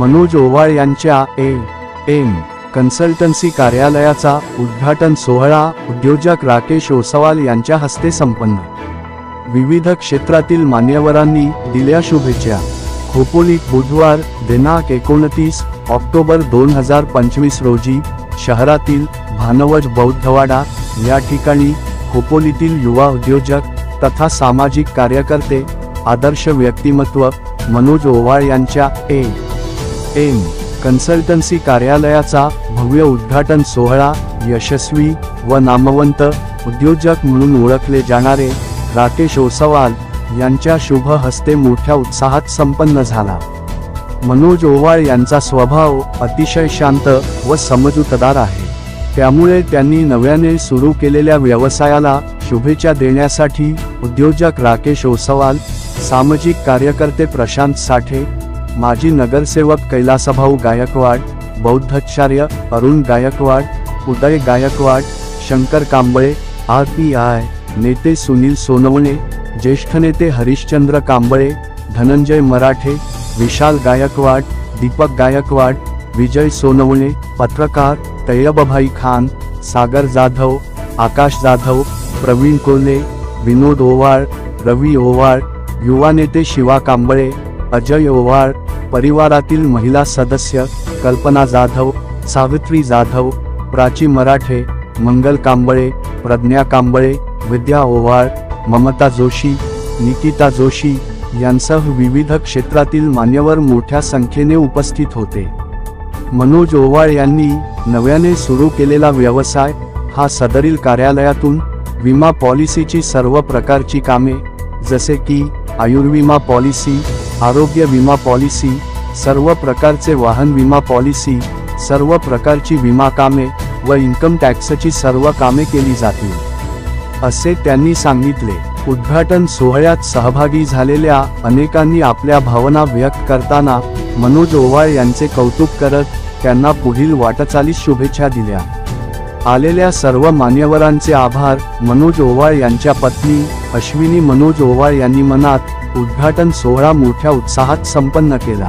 मनोज ओवाळ यांच्या M consultancy कार्यालयाचा उद्घाटन सोहळा उद्योजक राकेश ओसवाल यांच्या हस्ते संपन्न। विविध क्षेत्रातील मान्यवरांनी दिल्या शुभेच्छा। खोपोली बुधवार दिनांक 29 ऑक्टोबर 2025 रोजी शहरातील भानवड बौद्धवाडा या ठिकाणी खोपोलीतील युवा उद्योजक तथा सामाजिक कार्यकर्ते आदर्श व्यक्तिमत्व मनोज ओवाळ यांच्या एम कन्सल्टन्सी कार्यालयाचा भव्य उद्घाटन सोहळा यशस्वी व नामवंत उद्योजक म्हणून ओळखले जाणारे राकेश ओसवाल यांच्या शुभ हस्ते मोठ्या उत्साहात संपन्न झाला। मनोज ओवाळ यांचा स्वभाव अतिशय शांत व समजूतदार आहे, त्यामुळे त्यांनी नव्याने सुरू केलेल्या व्यवसायाला शुभेच्छा देण्यासाठी उद्योजक राकेश ओसवाल, सामाजिक कार्यकर्ते प्रशांत साठे, माजी नगरसेवक कैलासभाऊ गायकवाड, बौद्धाचार्य अरुण गायकवाड, उदय गायकवाड, शंकर कांबळे, RPI नेते सुनील सोनवणे, ज्येष्ठ नेते हरिश्चंद्र कांबळे, धनंजय मराठे, विशाल गायकवाड, दीपक गायकवाड, विजय सोनवणे, पत्रकार तैयबभाई खान, सागर जाधव, आकाश जाधव, प्रवीण कोल्हे, विनोद ओवाळ, रवी ओवाळ, युवा नेते शिवा कांबळे, अजय ओवाळ, परिवारातील महिला सदस्य कल्पना जाधव, सावित्री जाधव, प्राची मराठे, मंगल कांबळे, प्रज्ञा कांबळे, विद्या ओवाळ, ममता जोशी, निकिता जोशी यांसह विविध क्षेत्रातील मान्यवर मोठ्या संख्येने उपस्थित होते। मनोज ओवाळ यांनी नव्याने सुरू केलेला व्यवसाय हा सदरील कार्यालयातून विमा पॉलिसीची सर्व प्रकारची कामे जसे की आयुर्विमा पॉलिसी, आरोग्य विमा पॉलिसी, सर्व प्रकारचे वाहन विमा पॉलिसी, सर्व प्रकारची विमा कामे व इन्कम टॅक्सची सर्व कामे केली जातील असे त्यांनी सांगितले। उद्घाटन सोहळ्यात सहभागी झालेल्या अनेकांनी आपल्या भावना व्यक्त करताना मनोज ओवाळ यांचे कौतुक करत त्यांना पुढील वाटचालीस शुभेच्छा दिल्या। आलेल्या सर्व मान्यवरांचे आभार। मनोज ओवाळ यांच्या पत्नी अश्विनी मनोज ओवाळ यांनी मनात उद्घाटन सोहळा मोठ्या उत्साहात संपन्न केला।